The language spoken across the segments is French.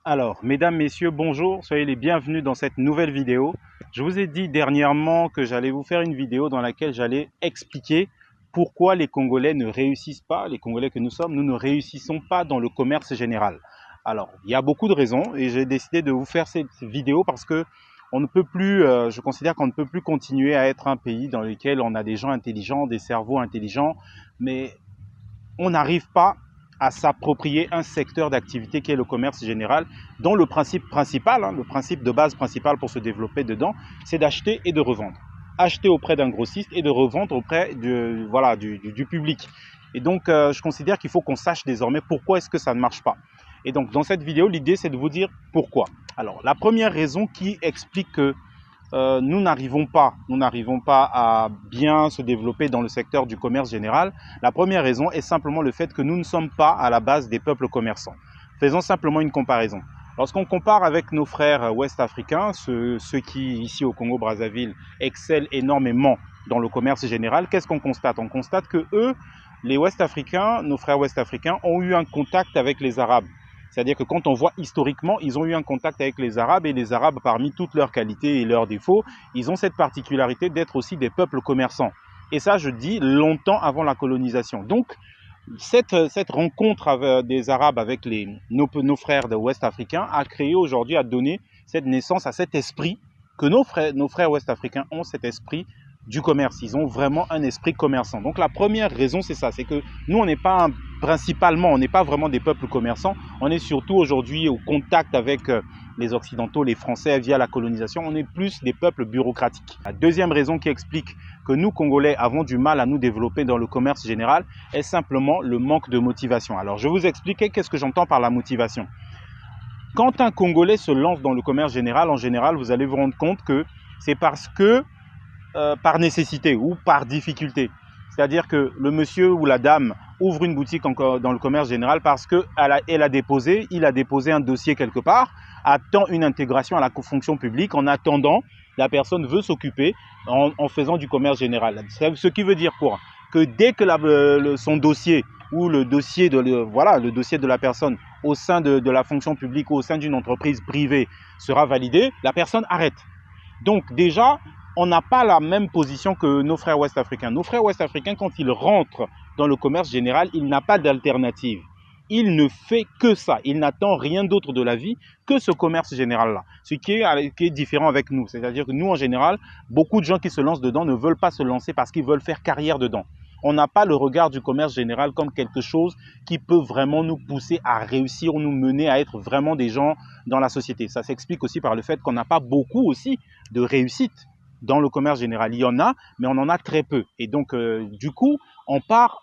Alors, mesdames, messieurs, bonjour, soyez les bienvenus dans cette nouvelle vidéo. Je vous ai dit dernièrement que j'allais vous faire une vidéo dans laquelle j'allais expliquer pourquoi les Congolais ne réussissent pas, les Congolais que nous sommes, nous ne réussissons pas dans le commerce général. Alors, il y a beaucoup de raisons et j'ai décidé de vous faire cette vidéo parce que on ne peut plus, je considère qu'on ne peut plus continuer à être un pays dans lequel on a des gens intelligents, des cerveaux intelligents, mais on n'arrive pas à s'approprier un secteur d'activité qui est le commerce général, dont le principe principal, le principe de base principal pour se développer dedans, c'est d'acheter et de revendre. Acheter auprès d'un grossiste et de revendre auprès du public. Et donc, je considère qu'il faut qu'on sache désormais pourquoi est-ce que ça ne marche pas. Et donc, dans cette vidéo, l'idée, c'est de vous dire pourquoi. Alors, la première raison qui explique que nous n'arrivons pas à bien se développer dans le secteur du commerce général. La première raison est simplement le fait que nous ne sommes pas à la base des peuples commerçants. Faisons simplement une comparaison. Lorsqu'on compare avec nos frères ouest-africains, ceux qui, ici au Congo-Brazzaville, excellent énormément dans le commerce général, qu'est-ce qu'on constate? On constate que eux, les ouest-africains, nos frères ouest-africains, ont eu un contact avec les Arabes. C'est-à-dire que quand on voit historiquement, ils ont eu un contact avec les Arabes et les Arabes, parmi toutes leurs qualités et leurs défauts, ils ont cette particularité d'être aussi des peuples commerçants. Et ça, je dis longtemps avant la colonisation. Donc, cette rencontre des Arabes avec nos frères de Ouest africains a créé aujourd'hui, a donné cette naissance à cet esprit que nos frères Ouest africains ont, cet esprit du commerce. Ils ont vraiment un esprit commerçant. Donc la première raison, c'est ça, c'est que nous, on n'est pas principalement, on n'est pas vraiment des peuples commerçants. On est surtout aujourd'hui au contact avec les Occidentaux, les Français via la colonisation. On est plus des peuples bureaucratiques. La deuxième raison qui explique que nous, Congolais, avons du mal à nous développer dans le commerce général est simplement le manque de motivation. Alors, je vais vous expliquer qu'est-ce que j'entends par la motivation. Quand un Congolais se lance dans le commerce général, en général, vous allez vous rendre compte que c'est parce que par nécessité ou par difficulté. C'est-à-dire que le monsieur ou la dame ouvre une boutique dans le commerce général parce qu'il a déposé un dossier quelque part, attend une intégration à la fonction publique. En attendant, la personne veut s'occuper en faisant du commerce général. Ce qui veut dire quoi? Que dès que son dossier ou le dossier de la personne au sein de la fonction publique ou au sein d'une entreprise privée sera validé, la personne arrête. Donc déjà, on n'a pas la même position que nos frères ouest-africains. Nos frères ouest-africains, quand ils rentrent dans le commerce général, il n'a pas d'alternative. Il ne fait que ça. Il n'attend rien d'autre de la vie que ce commerce général-là. Ce qui est différent avec nous. C'est-à-dire que nous, en général, beaucoup de gens qui se lancent dedans ne veulent pas se lancer parce qu'ils veulent faire carrière dedans. On n'a pas le regard du commerce général comme quelque chose qui peut vraiment nous pousser à réussir ou nous mener à être vraiment des gens dans la société. Ça s'explique aussi par le fait qu'on n'a pas beaucoup aussi de réussite dans le commerce général. Il y en a, mais on en a très peu. Et donc, du coup, on part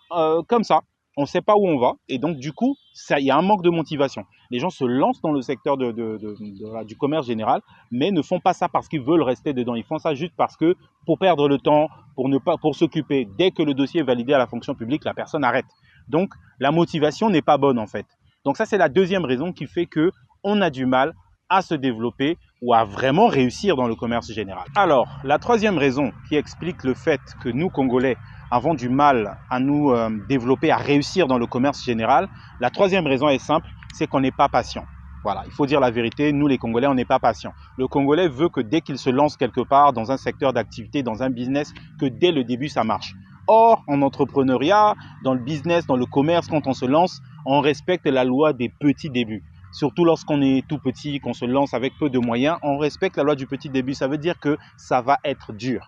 comme ça. On ne sait pas où on va. Et donc, du coup, il y a un manque de motivation. Les gens se lancent dans le secteur du commerce général, mais ne font pas ça parce qu'ils veulent rester dedans. Ils font ça juste parce que, pour perdre le temps, pour s'occuper. Dès que le dossier est validé à la fonction publique, la personne arrête. Donc, la motivation n'est pas bonne, en fait. Donc, ça, c'est la deuxième raison qui fait qu'on a du mal à se développer ou à vraiment réussir dans le commerce général. Alors, la troisième raison qui explique le fait que nous, Congolais, avons du mal à nous développer, à réussir dans le commerce général, la troisième raison est simple, c'est qu'on n'est pas patient. Voilà, il faut dire la vérité, nous les Congolais, on n'est pas patients. Le Congolais veut que dès qu'il se lance quelque part, dans un secteur d'activité, dans un business, que dès le début, ça marche. Or, en entrepreneuriat, dans le business, dans le commerce, quand on se lance, on respecte la loi des petits débuts. Surtout lorsqu'on est tout petit, qu'on se lance avec peu de moyens, on respecte la loi du petit début. Ça veut dire que ça va être dur.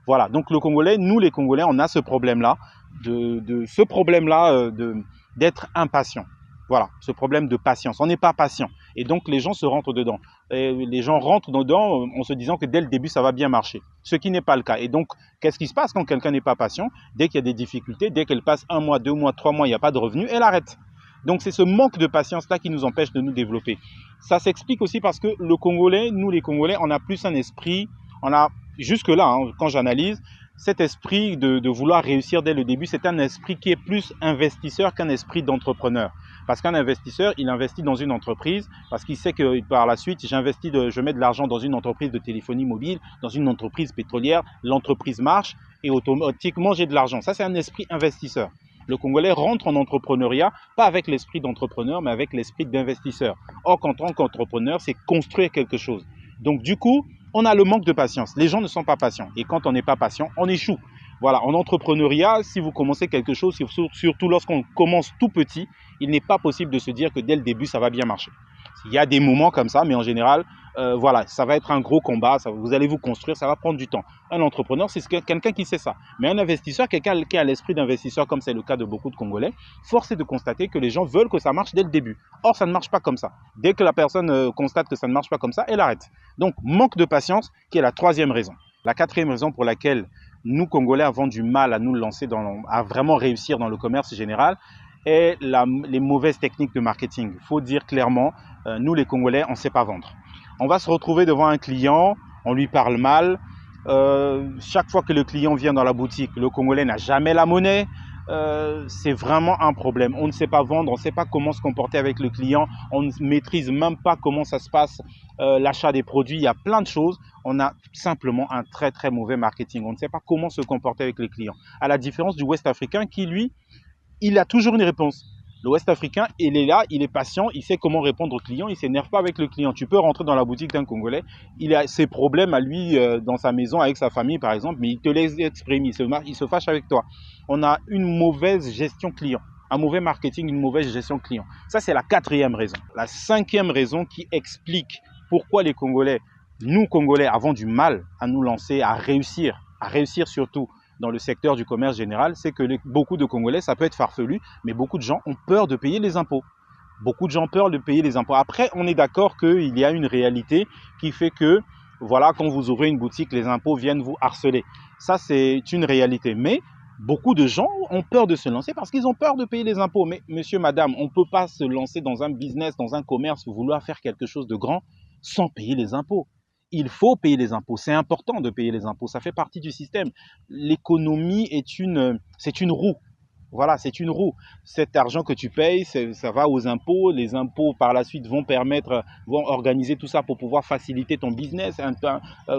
Voilà, donc le Congolais, nous les Congolais, on a ce problème-là, d'être impatient. Voilà, ce problème de patience. On n'est pas patient. Et donc les gens se rentrent dedans. Et les gens rentrent dedans en se disant que dès le début, ça va bien marcher. Ce qui n'est pas le cas. Et donc, qu'est-ce qui se passe quand quelqu'un n'est pas patient? Dès qu'il y a des difficultés, dès qu'elle passe 1 mois, 2 mois, 3 mois, il n'y a pas de revenus, elle arrête. Donc c'est ce manque de patience-là qui nous empêche de nous développer. Ça s'explique aussi parce que le Congolais, nous les Congolais, on a plus un esprit, on a jusque-là, quand j'analyse, cet esprit de vouloir réussir dès le début, c'est un esprit qui est plus investisseur qu'un esprit d'entrepreneur. Parce qu'un investisseur, il investit dans une entreprise parce qu'il sait que par la suite, je mets de l'argent dans une entreprise de téléphonie mobile, dans une entreprise pétrolière, l'entreprise marche et automatiquement j'ai de l'argent. Ça, c'est un esprit investisseur. Le Congolais rentre en entrepreneuriat, pas avec l'esprit d'entrepreneur, mais avec l'esprit d'investisseur. Or, en tant qu'entrepreneur, c'est construire quelque chose. Donc, du coup, on a le manque de patience. Les gens ne sont pas patients. Et quand on n'est pas patient, on échoue. Voilà, en entrepreneuriat, si vous commencez quelque chose, surtout lorsqu'on commence tout petit, il n'est pas possible de se dire que dès le début, ça va bien marcher. Il y a des moments comme ça, mais en général, voilà, ça va être un gros combat, vous allez vous construire, ça va prendre du temps. Un entrepreneur, c'est quelqu'un qui sait ça. Mais un investisseur, quelqu'un qui a l'esprit d'investisseur, comme c'est le cas de beaucoup de Congolais, force est de constater que les gens veulent que ça marche dès le début. Or, ça ne marche pas comme ça. Dès que la personne constate que ça ne marche pas comme ça, elle arrête. Donc, manque de patience, qui est la troisième raison. La quatrième raison pour laquelle nous, Congolais, avons du mal à nous lancer, à vraiment réussir dans le commerce général, est les mauvaises techniques de marketing. Il faut dire clairement, nous les Congolais, on ne sait pas vendre. On va se retrouver devant un client, on lui parle mal. Chaque fois que le client vient dans la boutique, le Congolais n'a jamais la monnaie. C'est vraiment un problème. On ne sait pas vendre, on ne sait pas comment se comporter avec le client, on ne maîtrise même pas comment ça se passe, l'achat des produits. Il y a plein de choses. On a simplement un très très mauvais marketing. On ne sait pas comment se comporter avec les clients. À la différence du Ouest africain qui, lui, il a toujours une réponse. Le Ouest africain, il est là, il est patient, il sait comment répondre au client, il ne s'énerve pas avec le client. Tu peux rentrer dans la boutique d'un Congolais, il a ses problèmes à lui dans sa maison avec sa famille par exemple, mais il te les exprime, il se fâche avec toi. On a une mauvaise gestion client, un mauvais marketing, une mauvaise gestion client. Ça, c'est la quatrième raison. La cinquième raison qui explique pourquoi les Congolais, nous Congolais, avons du mal à nous lancer, à réussir surtout dans le secteur du commerce général, c'est que beaucoup de Congolais, ça peut être farfelu, mais beaucoup de gens ont peur de payer les impôts. Beaucoup de gens ont peur de payer les impôts. Après, on est d'accord qu'il y a une réalité qui fait que, voilà, quand vous ouvrez une boutique, les impôts viennent vous harceler. Ça, c'est une réalité. Mais beaucoup de gens ont peur de se lancer parce qu'ils ont peur de payer les impôts. Mais monsieur, madame, on ne peut pas se lancer dans un business, dans un commerce, vouloir faire quelque chose de grand sans payer les impôts. Il faut payer les impôts. C'est important de payer les impôts. Ça fait partie du système. L'économie c'est une roue. Voilà, c'est une roue. Cet argent que tu payes, ça va aux impôts. Les impôts, par la suite, vont organiser tout ça pour pouvoir faciliter ton business,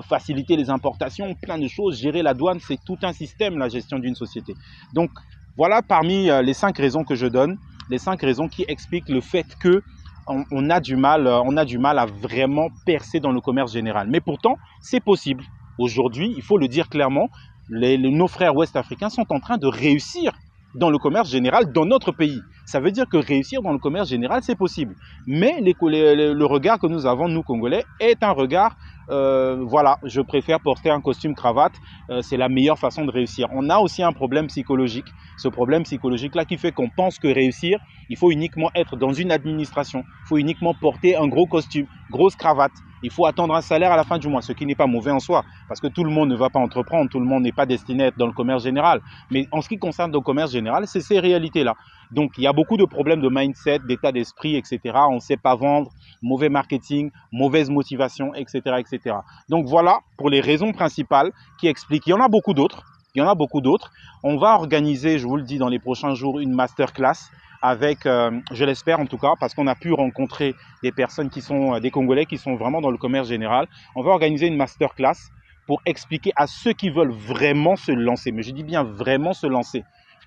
faciliter les importations, plein de choses. Gérer la douane, c'est tout un système, la gestion d'une société. Donc, voilà parmi les 5 raisons que je donne, les 5 raisons qui expliquent le fait que on a du mal à vraiment percer dans le commerce général. Mais pourtant, c'est possible. Aujourd'hui, il faut le dire clairement, nos frères ouest-africains sont en train de réussir dans le commerce général dans notre pays. Ça veut dire que réussir dans le commerce général, c'est possible. Mais le regard que nous avons, nous Congolais, est un regard, voilà, je préfère porter un costume cravate, c'est la meilleure façon de réussir. On a aussi un problème psychologique, ce problème psychologique-là qui fait qu'on pense que réussir, il faut uniquement être dans une administration, il faut uniquement porter un gros costume, grosse cravate. Il faut attendre un salaire à la fin du mois, ce qui n'est pas mauvais en soi, parce que tout le monde ne va pas entreprendre, tout le monde n'est pas destiné à être dans le commerce général. Mais en ce qui concerne le commerce général, c'est ces réalités-là. Donc, il y a beaucoup de problèmes de mindset, d'état d'esprit, etc. On ne sait pas vendre, mauvais marketing, mauvaise motivation, etc., etc. Donc, voilà pour les raisons principales qui expliquent. Il y en a beaucoup d'autres. On va organiser, je vous le dis, dans les prochains jours, une masterclass avec, je l'espère en tout cas, parce qu'on a pu rencontrer des personnes qui sont des Congolais qui sont vraiment dans le commerce général. On va organiser une masterclass pour expliquer à ceux qui veulent vraiment se lancer, mais je dis bien vraiment se lancer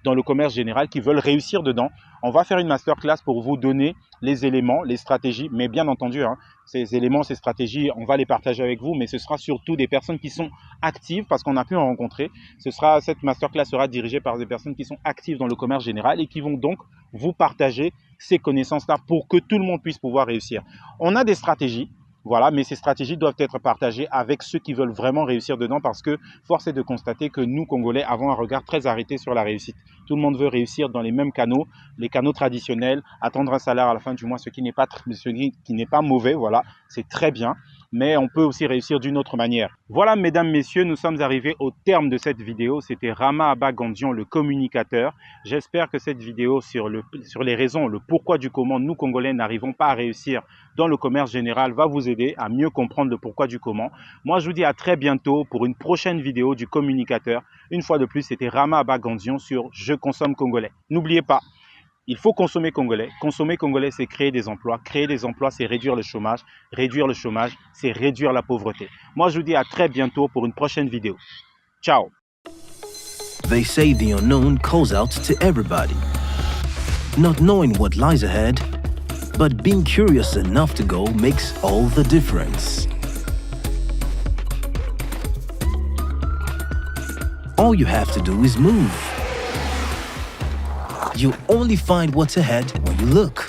dans le commerce général, qui veulent réussir dedans. On va faire une masterclass pour vous donner les éléments, les stratégies, mais bien entendu, ces éléments, ces stratégies, on va les partager avec vous, mais ce sera surtout des personnes qui sont actives, parce qu'on a pu en rencontrer. Cette masterclass sera dirigée par des personnes qui sont actives dans le commerce général et qui vont donc vous partager ces connaissances-là pour que tout le monde puisse pouvoir réussir. On a des stratégies, voilà, mais ces stratégies doivent être partagées avec ceux qui veulent vraiment réussir dedans, parce que force est de constater que nous, Congolais, avons un regard très arrêté sur la réussite. Tout le monde veut réussir dans les mêmes canaux, les canaux traditionnels, attendre un salaire à la fin du mois, ce qui n'est pas mauvais, voilà, c'est très bien. Mais on peut aussi réussir d'une autre manière. Voilà, mesdames, messieurs, nous sommes arrivés au terme de cette vidéo. C'était Rama Abba Gandion, le communicateur. J'espère que cette vidéo sur les raisons, le pourquoi du comment nous, Congolais, n'arrivons pas à réussir dans le commerce général va vous aider à mieux comprendre le pourquoi du comment. Moi, je vous dis à très bientôt pour une prochaine vidéo du communicateur. Une fois de plus, c'était Rama Abba Gandion sur Je consomme congolais. N'oubliez pas, il faut consommer congolais. Consommer congolais, c'est créer des emplois. Créer des emplois, c'est réduire le chômage. Réduire le chômage, c'est réduire la pauvreté. Moi, je vous dis à très bientôt pour une prochaine vidéo. Ciao! They say the unknown calls out to everybody. Not knowing what lies ahead, but being curious enough to go makes all the difference. All you have to do is move. You only find what's ahead when you look.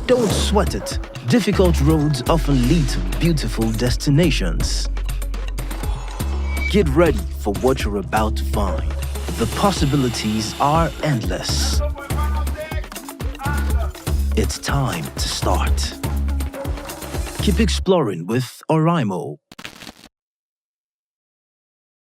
Don't sweat it. Difficult roads often lead to beautiful destinations. Get ready for what you're about to find. The possibilities are endless. It's time to start. Keep exploring with Oraimo.